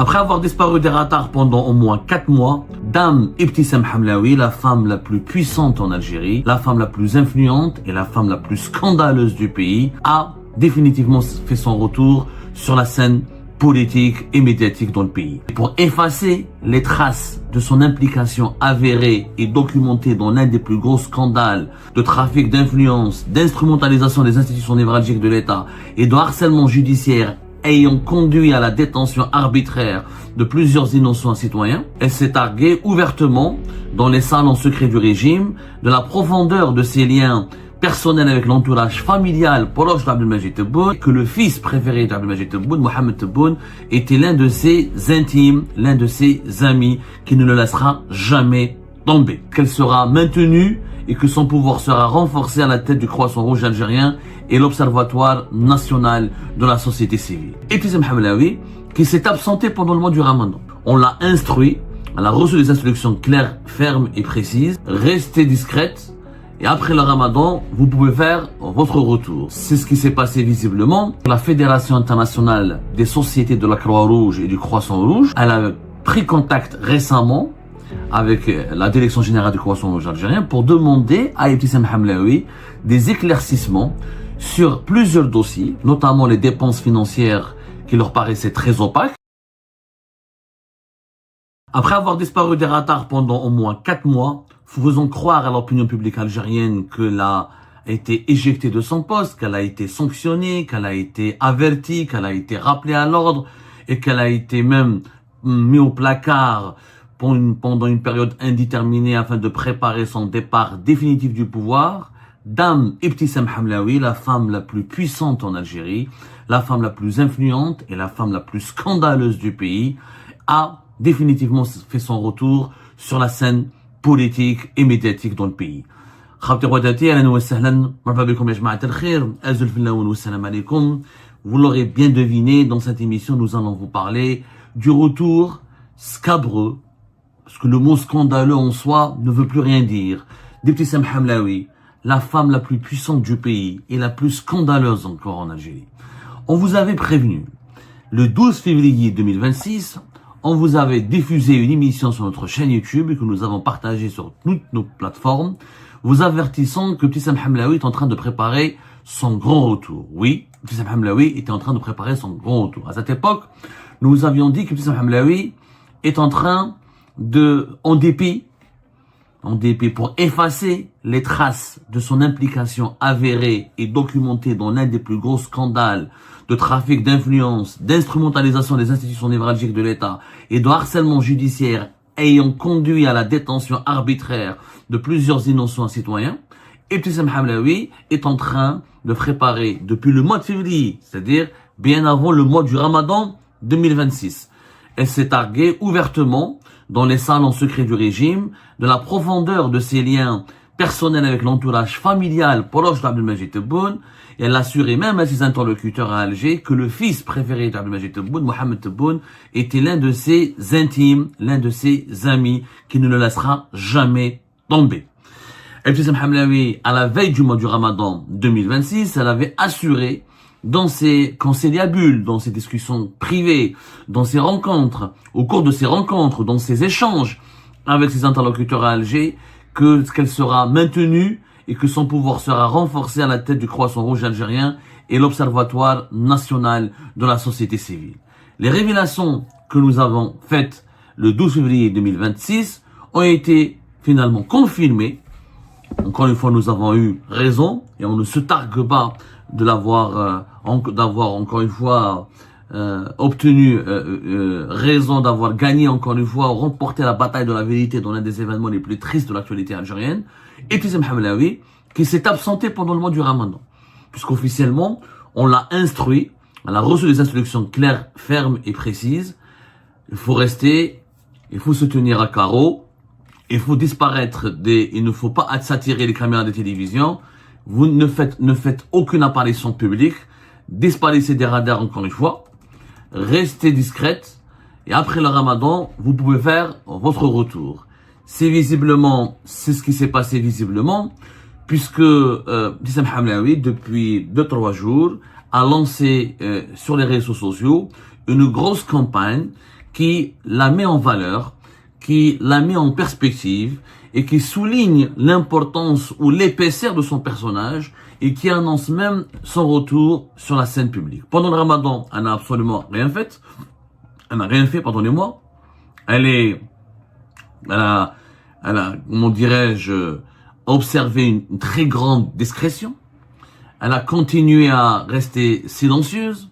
Après avoir disparu des radars pendant au moins 4 mois, Dame Ibtissam Hamlaoui, la femme la plus puissante en Algérie, la femme la plus influente et la femme la plus scandaleuse du pays, a définitivement fait son retour sur la scène politique et médiatique dans le pays. Pour effacer les traces de son implication avérée et documentée dans l'un des plus gros scandales de trafic d'influence, d'instrumentalisation des institutions névralgiques de l'État et de harcèlement judiciaire ayant conduit à la détention arbitraire de plusieurs innocents citoyens, elle s'est targuée ouvertement dans les salons secrets du régime de la profondeur de ses liens personnel avec l'entourage familial proche d'Abdelmajid Tebboune, que le fils préféré d'Abdelmajid Tebboune, Mohamed Tebboune, était l'un de ses intimes, l'un de ses amis, qui ne le laissera jamais tomber. Qu'elle sera maintenue et que son pouvoir sera renforcé à la tête du Croissant Rouge algérien et l'Observatoire national de la société civile. Ibtissam Hamlaoui, qui s'est absenté pendant le mois du Ramadan. On l'a instruit, elle a reçu des instructions claires, fermes et précises. Restez discrète. Et après le Ramadan, vous pouvez faire votre retour. C'est ce qui s'est passé visiblement. La Fédération internationale des sociétés de la Croix-Rouge et du Croissant Rouge, elle a pris contact récemment avec la direction générale du Croissant Rouge algérien pour demander à Ibtissam Hamlaoui des éclaircissements sur plusieurs dossiers, notamment les dépenses financières qui leur paraissaient très opaques. Après avoir disparu des radars pendant au moins 4 mois, faisons croire à l'opinion publique algérienne qu'elle a été éjectée de son poste, qu'elle a été sanctionnée, qu'elle a été avertie, qu'elle a été rappelée à l'ordre et qu'elle a été même mise au placard pendant une période indéterminée afin de préparer son départ définitif du pouvoir. Dame Ibtissam Hamlaoui, la femme la plus puissante en Algérie, la femme la plus influente et la femme la plus scandaleuse du pays, a définitivement fait son retour sur la scène politique et médiatique dans le pays. Vous l'aurez bien deviné, dans cette émission, nous allons vous parler du retour scabreux, parce que le mot scandaleux en soi ne veut plus rien dire, d'Ibtissam Hamlaoui, la femme la plus puissante du pays et la plus scandaleuse encore en Algérie. On vous avait prévenu, le 12 février 2026, on vous avait diffusé une émission sur notre chaîne YouTube et que nous avons partagée sur toutes nos plateformes, vous avertissant que Ibtissam Hamlaoui est en train de préparer son grand retour. Oui, Ibtissam Hamlaoui était en train de préparer son grand retour. À cette époque, nous vous avions dit qu'Ibtissam Hamlaoui est en train de, en dépit, pour effacer les traces de son implication avérée et documentée dans l'un des plus gros scandales de trafic d'influence, d'instrumentalisation des institutions névralgiques de l'État et de harcèlement judiciaire ayant conduit à la détention arbitraire de plusieurs innocents citoyens, Ibtissam Hamlaoui est en train de préparer depuis le mois de février, c'est-à-dire bien avant le mois du Ramadan 2026. Elle s'est targuée ouvertement dans les salons secrets du régime de la profondeur de ses liens personnels avec l'entourage familial proche d'Abdelmajid Tebboune. Et elle assurait même à ses interlocuteurs à Alger que le fils préféré d'Abdelmajid Tebboune, Mohamed Tebboune, était l'un de ses intimes, l'un de ses amis, qui ne le laissera jamais tomber. Ibtissam Hamlaoui, à la veille du mois du Ramadan 2026, elle avait assuré dans ses conciliabules, dans ses discussions privées, dans ses rencontres, au cours de ses rencontres, dans ses échanges avec ses interlocuteurs à Alger, qu'elle sera maintenue et que son pouvoir sera renforcé à la tête du Croissant Rouge algérien et l'Observatoire national de la société civile. Les révélations que nous avons faites le 12 février 2026 ont été finalement confirmées. Encore une fois, nous avons eu raison et on ne se targue pas de d'avoir encore une fois obtenu raison, d'avoir gagné encore une fois, remporté la bataille de la vérité dans l'un des événements les plus tristes de l'actualité algérienne. Et Ibtissam Hamlaoui, qui s'est absenté pendant le mois du Ramadan, puisqu'officiellement on l'a instruit, elle a reçu des instructions claires, fermes et précises. Il faut rester, il faut se tenir à carreau, il faut disparaître il ne faut pas s'attirer les caméras de télévision. Vous ne faites aucune apparition publique, disparaissez des radars encore une fois, restez discrète et après le Ramadan, vous pouvez faire votre retour. C'est ce qui s'est passé visiblement, puisque Ibtissam Hamlaoui, depuis 2-3 jours, a lancé sur les réseaux sociaux une grosse campagne qui la met en valeur, qui la met en perspective et qui souligne l'importance ou l'épaisseur de son personnage et qui annonce même son retour sur la scène publique. Pendant le Ramadan, elle n'a absolument rien fait. Elle n'a rien fait, pardonnez-moi. Elle a, comment dirais-je, observé une très grande discrétion. Elle a continué à rester silencieuse.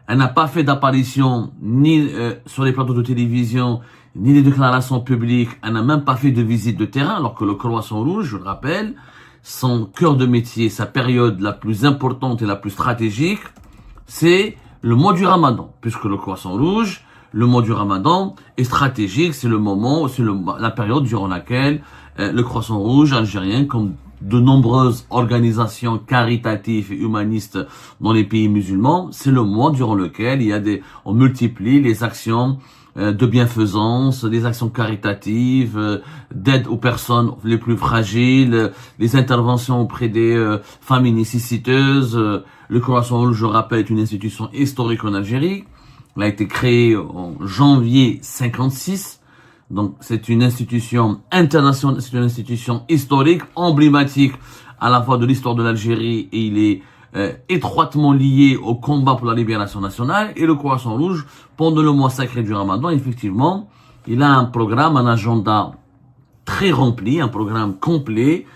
Elle n'a pas fait d'apparition ni sur les plateaux de télévision, ni des déclarations publiques. Elle n'a même pas fait de visite de terrain, alors que le Croissant Rouge, je le rappelle, son cœur de métier, sa période la plus importante et la plus stratégique, c'est le mois du Ramadan, puisque le Croissant Rouge, le mois du Ramadan est stratégique, c'est le moment, c'est la période durant laquelle le Croissant Rouge algérien, comme de nombreuses organisations caritatives et humanistes dans les pays musulmans, c'est le mois durant lequel on multiplie les actions de bienfaisance, les actions caritatives, d'aide aux personnes les plus fragiles, les interventions auprès des familles nécessiteuses. Le Croissant Rouge, je rappelle, est une institution historique en Algérie. Elle a été créée en janvier 56. Donc, c'est une institution internationale, c'est une institution historique, emblématique à la fois de l'histoire de l'Algérie et il est étroitement lié au combat pour la libération nationale. Et le Croissant Rouge, pendant le mois sacré du Ramadan, effectivement, il a un programme, un agenda très rempli, un programme complet,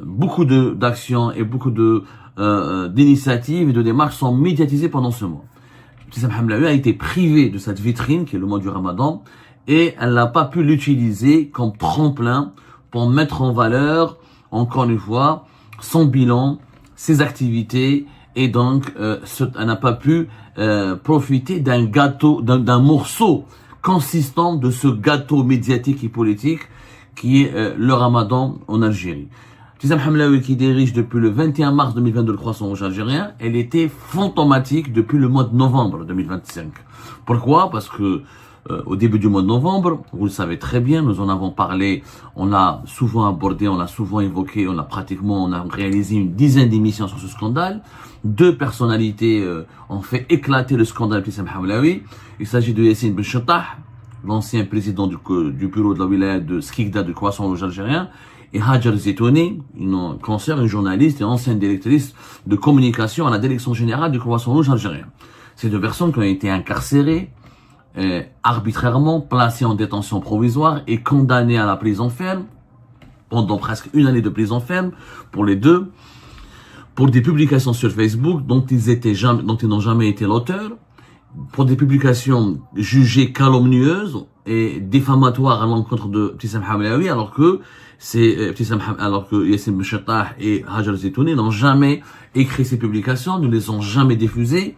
beaucoup d'actions et beaucoup d'initiatives et de démarches sont médiatisées pendant ce mois. Ibtissam Hamlaoui a été privée de cette vitrine qui est le mois du Ramadan et elle n'a pas pu l'utiliser comme tremplin pour mettre en valeur, encore une fois, son bilan, ses activités et donc elle n'a pas pu profiter d'un gâteau, d'un morceau consistant de ce gâteau médiatique et politique qui est le Ramadan en Algérie. Ibtissam Hamlaoui, qui dirige depuis le 21 mars 2022 le Croissant Rouge algérien, elle était fantomatique depuis le mois de novembre 2025. Pourquoi? Parce que au début du mois de novembre, vous le savez très bien, nous en avons parlé, on l'a souvent abordé, on l'a souvent évoqué, on a réalisé une dizaine d'émissions sur ce scandale. Deux personnalités ont fait éclater le scandale Ibtissam Hamlaoui. Il s'agit de Yassine Ben Chettah, l'ancien président du bureau de la wilaya de Skikda du Croissant Rouge algérien, et Hajar Zitouni, une consoeur, une journaliste et ancienne directrice de communication à la direction générale du Croissant Rouge algérien. Ces deux personnes qui ont été incarcérées, arbitrairement placées en détention provisoire et condamnées à la prison ferme, pendant presque une année de prison ferme, pour les deux, pour des publications sur Facebook dont ils n'ont jamais été l'auteur, pour des publications jugées calomnieuses et diffamatoires à l'encontre de Ibtissam Hamlaoui, alors que Yassine Ben Chettah et Hajar Zitouni n'ont jamais écrit ces publications, ne les ont jamais diffusées.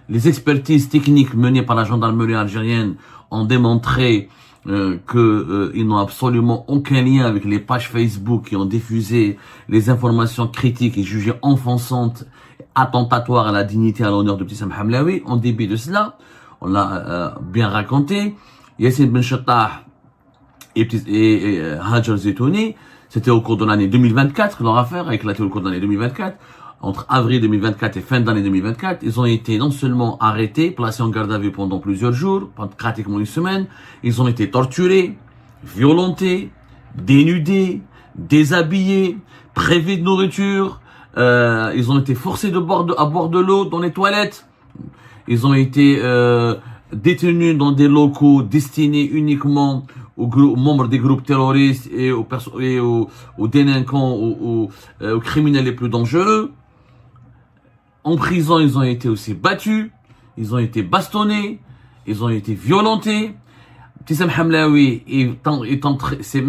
Les expertises techniques menées par la gendarmerie algérienne ont démontré qu'ils n'ont absolument aucun lien avec les pages Facebook qui ont diffusé les informations critiques et jugées offensantes, attentatoires à la dignité et à l'honneur de Ibtissam Hamlaoui. En dépit de cela, on l'a bien raconté, Yassine Ben Chettah et Hajar Zitouni, c'était au cours de l'année 2024, leur affaire a éclaté au cours de l'année 2024. Entre avril 2024 et fin d'année 2024, ils ont été non seulement arrêtés, placés en garde à vue pendant plusieurs jours, pendant pratiquement une semaine, ils ont été torturés, violentés, dénudés, déshabillés, privés de nourriture, ils ont été forcés à boire de l'eau dans les toilettes, ils ont été détenus dans des locaux destinés uniquement aux membres des groupes terroristes et aux délinquants, aux criminels les plus dangereux. En prison, ils ont été aussi battus, ils ont été bastonnés, ils ont été violentés. Ibtissam Hamlaoui s'est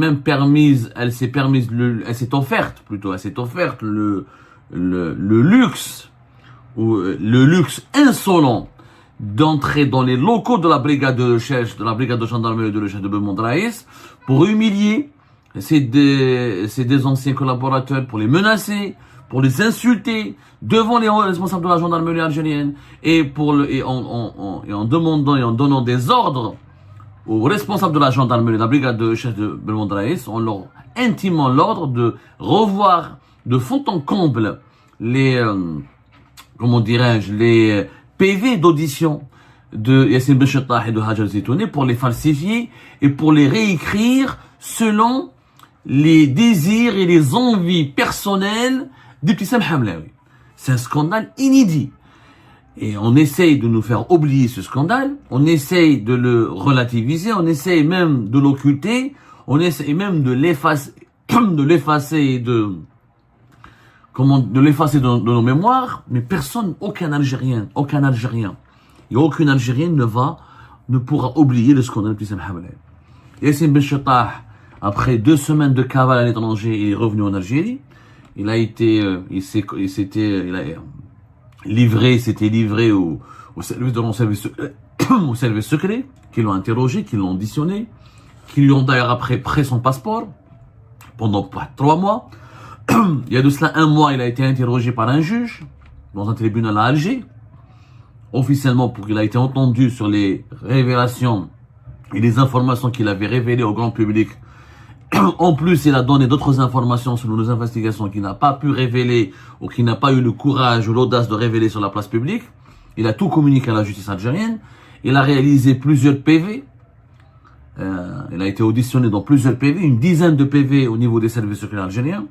offerte le luxe insolent d'entrer dans les locaux de la brigade de gendarmerie de le chef de Belmond Raïs pour humilier ces deux anciens collaborateurs, pour les menacer, pour les insulter devant les responsables de la gendarmerie algérienne et en demandant et en donnant des ordres aux responsables de la gendarmerie, de la brigade de chef de Belmond Raïs, en leur intimant l'ordre de revoir de fond en comble les PV d'audition de Yassine Ben Chettah et de Hajar Zitouni pour les falsifier et pour les réécrire selon les désirs et les envies personnelles d'Ibtissam Hamlaoui. C'est un scandale inédit. Et on essaye de nous faire oublier ce scandale, on essaye de le relativiser, on essaye même de l'occulter, on essaye même de l'effacer, de l'effacer de nos mémoires, mais personne, aucun Algérien, et aucune Algérienne ne pourra oublier le scandale d'Ibtissam Hamlaoui. Yassine Ben Chettah, après 2 semaines de cavale à l'étranger, il est revenu en Algérie. Il a s'était livré au service secret, qui l'ont interrogé, qui l'ont auditionné, qui lui ont d'ailleurs après pris son passeport pendant 3 mois. Il y a de cela 1 mois, il a été interrogé par un juge dans un tribunal à Alger, officiellement pour qu'il a été entendu sur les révélations et les informations qu'il avait révélées au grand public. En plus, il a donné d'autres informations sur nos investigations qu'il n'a pas pu révéler ou qu'il n'a pas eu le courage ou l'audace de révéler sur la place publique. Il a tout communiqué à la justice algérienne. Il a réalisé plusieurs PV. Il a été auditionné dans plusieurs PV, une dizaine de PV au niveau des services secrets algériens.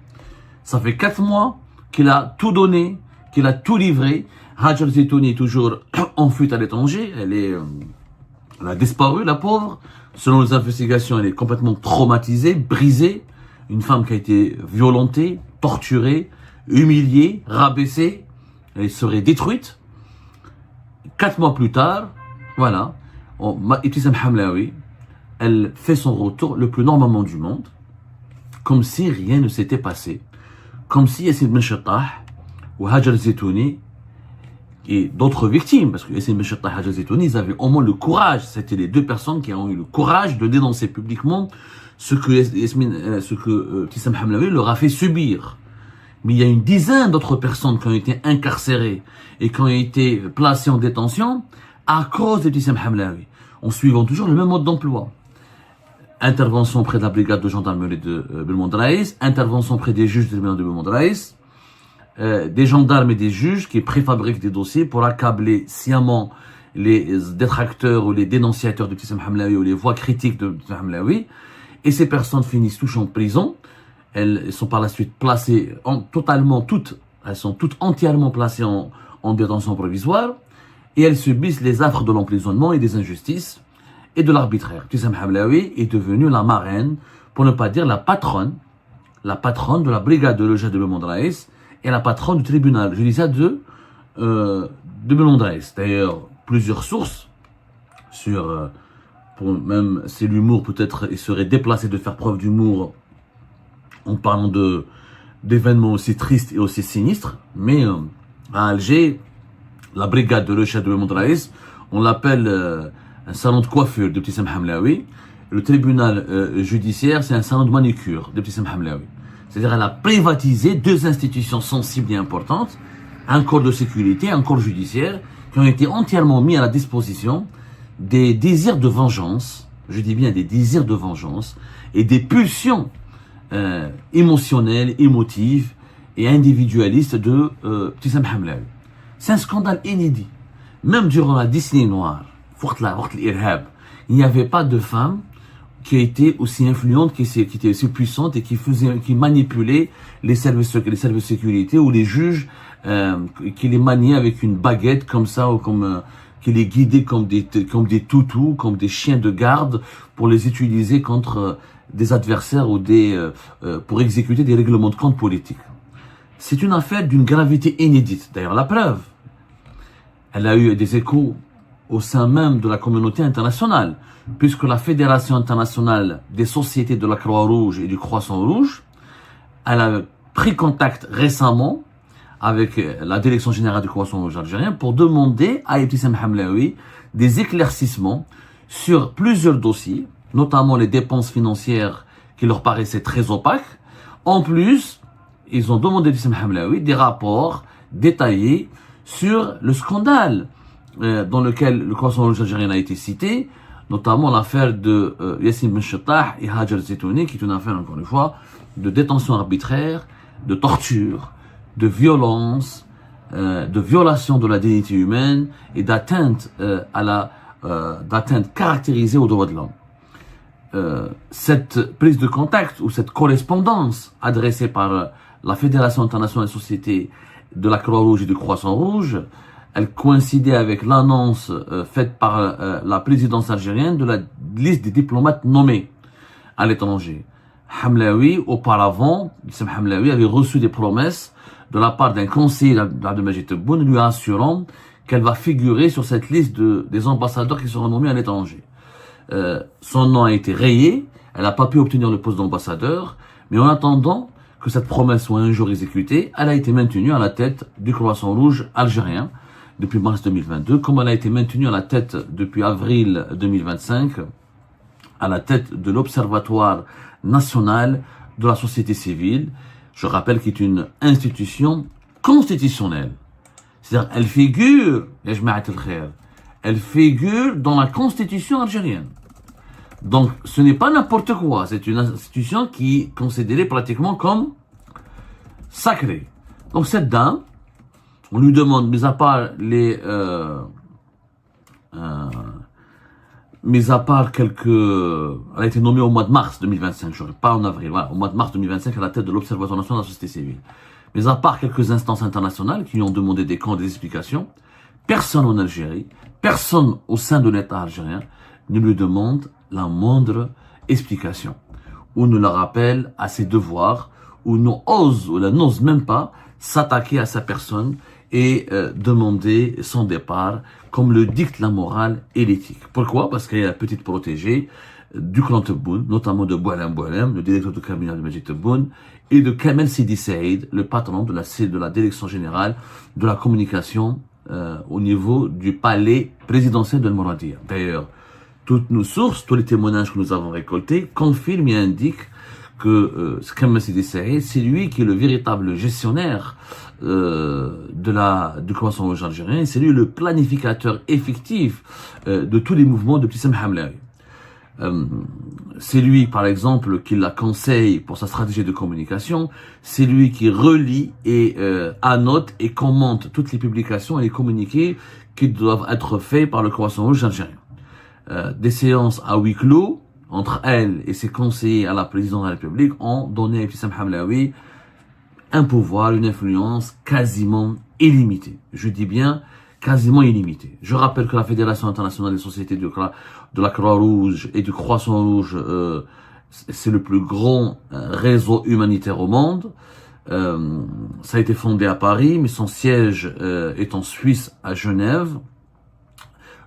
Ça fait 4 mois qu'il a tout donné, qu'il a tout livré. Hajar Zitouni est toujours en fuite à l'étranger. Elle a disparu, la pauvre. Selon les investigations, elle est complètement traumatisée, brisée. Une femme qui a été violentée, torturée, humiliée, rabaissée. Elle serait détruite. 4 mois plus tard, voilà, Ibtissam Hamlaoui, elle fait son retour le plus normalement du monde, comme si rien ne s'était passé. Comme si Yassine Ben Chettah ou Hajar Zitouni et d'autres victimes, parce que Yassine Ben Chettah et Hajar Zitouni, ils avaient au moins le courage, c'était les 2 personnes qui ont eu le courage de dénoncer publiquement ce que Ibtissam Hamlaoui leur a fait subir. Mais il y a une dizaine d'autres personnes qui ont été incarcérées et qui ont été placées en détention à cause d'Ibtissam Hamlaoui, en suivant toujours le même mode d'emploi. Intervention près de la brigade de gendarmerie de Belmondraïs, intervention près des juges de tribunal de Belmondraïs, des gendarmes et des juges qui préfabriquent des dossiers pour accabler sciemment les détracteurs ou les dénonciateurs de Ibtissam Hamlaoui ou les voix critiques de Ibtissam Hamlaoui. Et ces personnes finissent tous en prison. Elles sont par la suite placées elles sont toutes entièrement placées en détention provisoire. Et elles subissent les affres de l'emprisonnement et des injustices et de l'arbitraire. Ibtissam Hamlaoui est devenue la marraine, pour ne pas dire la patronne de la brigade de l'EJ de Belmondraïs et la patronne du tribunal judiciaire de Belmondraïs. D'ailleurs, plusieurs sources même si l'humour peut-être il serait déplacé de faire preuve d'humour en parlant d'événements aussi tristes et aussi sinistres, mais à Alger, la brigade de l'EJ de Belmondraïs, on l'appelle un salon de coiffure d'Ibtissam Hamlaoui. Le tribunal judiciaire, c'est un salon de manicure d'Ibtissam Hamlaoui. C'est-à-dire qu'elle a privatisé 2 institutions sensibles et importantes, un corps de sécurité, un corps judiciaire, qui ont été entièrement mis à la disposition des désirs de vengeance, je dis bien des désirs de vengeance, et des pulsions émotionnelles, émotives et individualistes de Ibtissam Hamlaoui. C'est un scandale inédit. Même durant la décennie noire, il n'y avait pas de femme qui était aussi influente, qui était aussi puissante et qui manipulait les services de sécurité ou les juges, qui les maniait avec une baguette comme ça, ou qui les guidait comme des toutous, comme des chiens de garde pour les utiliser contre des adversaires ou pour exécuter des règlements de compte politiques. C'est une affaire d'une gravité inédite. D'ailleurs, la preuve, elle a eu des échos au sein même de la communauté internationale, puisque la Fédération internationale des sociétés de la Croix-Rouge et du Croissant-Rouge, elle a pris contact récemment avec la direction générale du Croissant-Rouge algérien pour demander à Ibtissam Hamlaoui des éclaircissements sur plusieurs dossiers, notamment les dépenses financières qui leur paraissaient très opaques. En plus, ils ont demandé à Ibtissam Hamlaoui des rapports détaillés sur le scandale dans lequel le Croissant-Rouge algérien a été cité, notamment l'affaire de Yassine Ben Chettah et Hajar Zitouni, qui est une affaire, encore une fois, de détention arbitraire, de torture, de violence, de violation de la dignité humaine et d'atteinte d'atteinte caractérisée aux droits de l'homme. Cette prise de contact ou cette correspondance adressée par la Fédération internationale des sociétés de la Croix-Rouge et du Croissant-Rouge, elle coïncidait avec l'annonce faite par la présidence algérienne de la liste des diplomates nommés à l'étranger. Hamlaoui, auparavant, Hamlaoui avait reçu des promesses de la part d'un conseiller d'Abdelmajid Tebboune lui assurant qu'elle va figurer sur cette liste des ambassadeurs qui seront nommés à l'étranger. Son nom a été rayé, elle n'a pas pu obtenir le poste d'ambassadeur, mais en attendant que cette promesse soit un jour exécutée, elle a été maintenue à la tête du Croissant-Rouge algérien depuis mars 2022, comme elle a été maintenue à la tête depuis avril 2025, à la tête de l'Observatoire national de la société civile, je rappelle qu'il est une institution constitutionnelle. C'est-à-dire, elle figure dans la constitution algérienne. Donc, ce n'est pas n'importe quoi. C'est une institution qui est considérée pratiquement comme sacrée. Donc, cette dame, on lui demande, mis à part elle a été nommée au mois de mars 2025, pas en avril, voilà, au mois de mars 2025 à la tête de l'Observatoire national de la société civile. Mais à part quelques instances internationales qui lui ont demandé des comptes, des explications, personne en Algérie, personne au sein de l'État algérien ne lui demande la moindre explication, ou ne la rappelle à ses devoirs, ou n'ose même pas s'attaquer à sa personne et demander son départ, comme le dicte la morale et l'éthique. Pourquoi? Parce qu'elle est la petite protégée du clan Tebboune, notamment de Boualem Boualem, le directeur de cabinet de Majid Tebboune, et de Kamel Sidi Saïd, le patron de la direction générale de la communication au niveau du palais présidentiel de Mouradia. D'ailleurs, toutes nos sources, tous les témoignages que nous avons récoltés confirment et indiquent que Kamel Sidi Saïd, c'est lui qui est le véritable gestionnaire du Croissant-Rouge algérien, c'est lui le planificateur effectif de tous les mouvements de Ibtissam Hamlaoui. C'est lui, par exemple, qui la conseille pour sa stratégie de communication. C'est lui qui relie et annote et commente toutes les publications et les communiqués qui doivent être faits par le Croissant-Rouge algérien. Des séances à huis clos entre elle et ses conseillers à la présidence de la République ont donné à Ibtissam Hamlaoui un pouvoir, une influence quasiment illimitée. Je dis bien quasiment illimitée. Je rappelle que la Fédération internationale des sociétés de la Croix-Rouge et du Croissant-Rouge, c'est le plus grand réseau humanitaire au monde. Ça a été fondé à Paris, mais son siège est en Suisse, à Genève.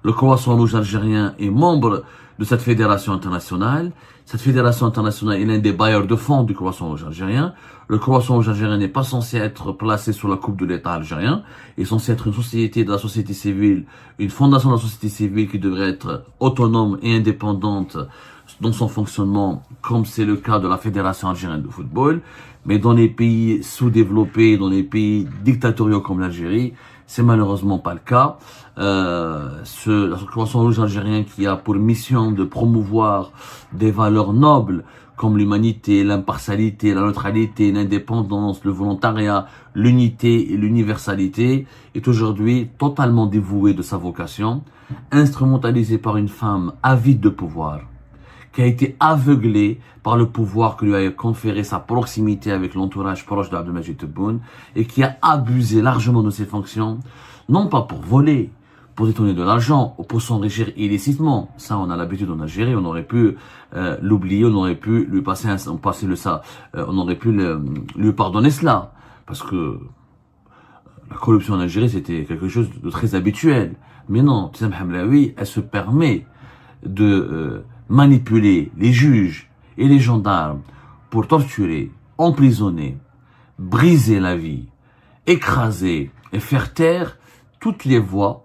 Le Croissant-Rouge algérien est membre de cette fédération internationale. Cette fédération internationale est l'un des bailleurs de fonds du Croissant-Rouge algérien. Le Croissant-Rouge algérien n'est pas censé être placé sous la coupe de l'État algérien. Il est censé être une société de la société civile, une fondation de la société civile qui devrait être autonome et indépendante dans son fonctionnement, comme c'est le cas de la Fédération algérienne de football. Mais dans les pays sous-développés, dans les pays dictatoriaux comme l'Algérie, c'est malheureusement pas le cas. La Croissant-Rouge algérien qui a pour mission de promouvoir des valeurs nobles comme l'humanité, l'impartialité, la neutralité, l'indépendance, le volontariat, l'unité et l'universalité, est aujourd'hui totalement dévoué de sa vocation, instrumentalisé par une femme avide de pouvoir, qui a été aveuglée par le pouvoir que lui a conféré sa proximité avec l'entourage proche d'Abdelmajid Tebboune, et qui a abusé largement de ses fonctions, non pas pour voler, pour détourner de l'argent ou pour s'enrichir illicitement. Ça, on a l'habitude en Algérie, on aurait pu l'oublier, on aurait pu lui on aurait pu lui pardonner cela. Parce que la corruption en Algérie, c'était quelque chose de très habituel. Mais non, Ibtissam Hamlaoui, elle se permet de manipuler les juges et les gendarmes pour torturer, emprisonner, briser la vie, écraser et faire taire toutes les voix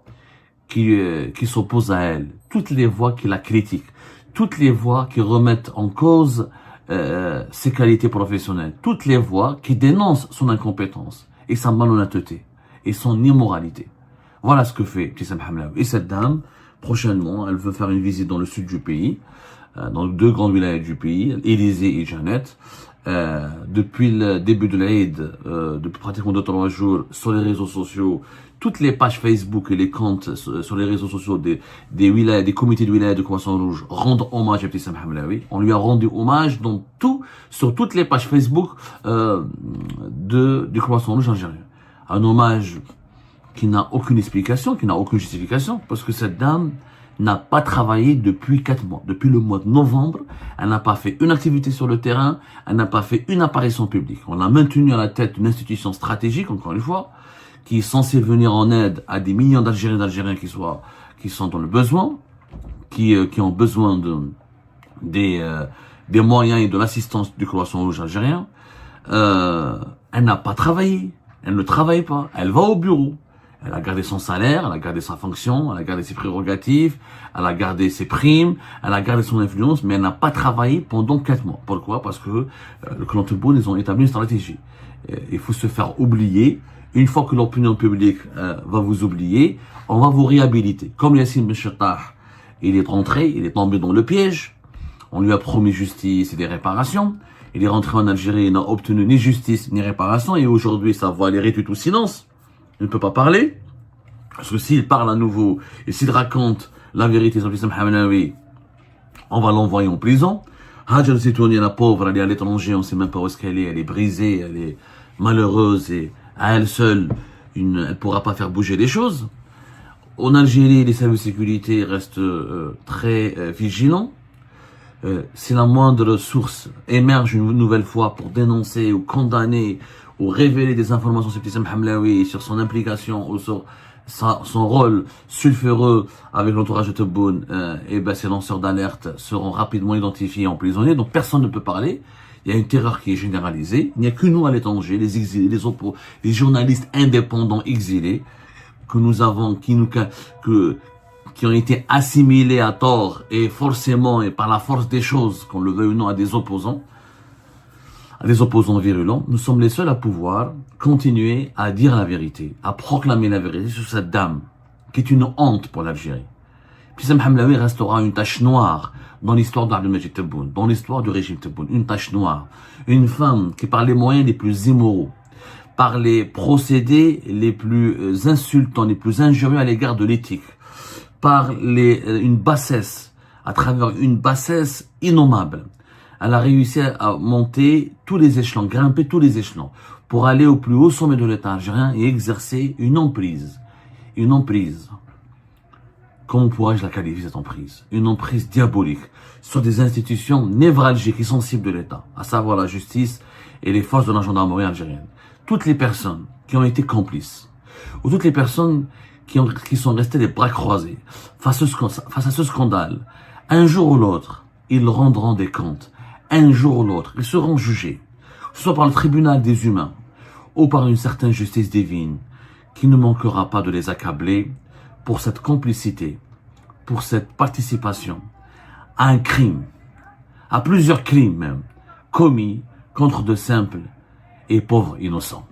qui s'opposent à elle, toutes les voix qui la critiquent, toutes les voix qui remettent en cause ses qualités professionnelles, toutes les voix qui dénoncent son incompétence et sa malhonnêteté et son immoralité. Voilà ce que fait Ibtissam Hamlaoui. Et cette dame, prochainement, elle veut faire une visite dans le sud du pays, dans deux grandes wilayas du pays, Élysée et Jeannette. depuis le début de l'Aïd, depuis pratiquement 2-3 jours, sur les réseaux sociaux, toutes les pages Facebook et les comptes sur les réseaux sociaux des wilayas, des comités de wilaya de Croissant Rouge rendent hommage à Ibtissam Hamlaoui. On lui a rendu hommage sur toutes les pages Facebook du Croissant Rouge algérien. Un hommage qui n'a aucune explication, qui n'a aucune justification, parce que cette dame n'a pas travaillé depuis 4 mois. Depuis le mois de novembre, elle n'a pas fait une activité sur le terrain, elle n'a pas fait une apparition publique. On l'a maintenue à la tête d'une institution stratégique, encore une fois, qui est censée venir en aide à des millions d'Algériens et d'Algériens qui sont dans le besoin, qui ont besoin des moyens et de l'assistance du Croissant Rouge algérien. Elle n'a pas travaillé, elle ne travaille pas, elle va au bureau. Elle a gardé son salaire, elle a gardé sa fonction, elle a gardé ses prérogatives, elle a gardé ses primes, elle a gardé son influence, mais elle n'a pas travaillé pendant 4 mois. Pourquoi? Parce que le clan Tebboune, ils ont établi une stratégie. Il faut se faire oublier. Une fois que l'opinion publique va vous oublier, on va vous réhabiliter. Comme Yassine Benchettah, il est rentré, il est tombé dans le piège. On lui a promis justice et des réparations. Il est rentré en Algérie, il n'a obtenu ni justice ni réparation, et aujourd'hui, sa voix est réduite au silence. Il ne peut pas parler, parce que s'il parle à nouveau, et s'il raconte la vérité sur Ibtissam Hamlaoui, on va l'envoyer en prison. Hajar Zitouni, la pauvre, elle est à l'étranger, on ne sait même pas où est-ce qu'elle est, elle est brisée, elle est malheureuse, et à elle seule, elle ne pourra pas faire bouger les choses. En Algérie, les services de sécurité restent très vigilants. Si la moindre source émerge une nouvelle fois pour dénoncer ou condamner ou révéler des informations sur Ibtissam Hamlaoui, sur son implication ou sur son rôle sulfureux avec l'entourage de Tebboune, et ben ces lanceurs d'alerte seront rapidement identifiés et emprisonnés. Donc personne ne peut parler. Il y a une terreur qui est généralisée. Il n'y a que nous à l'étranger, les exilés, les journalistes indépendants exilés que nous avons, qui ont été assimilés à tort et forcément et par la force des choses, qu'on le veuille ou non, à des opposants virulents. Nous sommes les seuls à pouvoir continuer à dire la vérité, à proclamer la vérité sur cette dame qui est une honte pour l'Algérie. Ibtissam Hamlaoui restera une tache noire dans l'histoire d'Abdelmajid Tebboune, dans l'histoire du régime Tebboune, une tache noire. Une femme qui, par les moyens les plus immoraux, par les procédés les plus insultants, les plus injurieux à l'égard de l'éthique, par une bassesse, à travers une bassesse innommable, elle a réussi à monter tous les échelons, grimper tous les échelons, pour aller au plus haut sommet de l'État algérien et exercer une emprise. Comment pourrais-je la qualifier, cette emprise? Une emprise diabolique sur des institutions névralgiques et sensibles de l'État, à savoir la justice et les forces de la gendarmerie algérienne. Toutes les personnes qui ont été complices, ou toutes les personnes qui sont restées les bras croisés face à ce scandale, un jour ou l'autre, ils rendront des comptes. Un jour ou l'autre, ils seront jugés, soit par le tribunal des humains, ou par une certaine justice divine, qui ne manquera pas de les accabler pour cette complicité, pour cette participation à un crime, à plusieurs crimes même, commis contre de simples et pauvres innocents.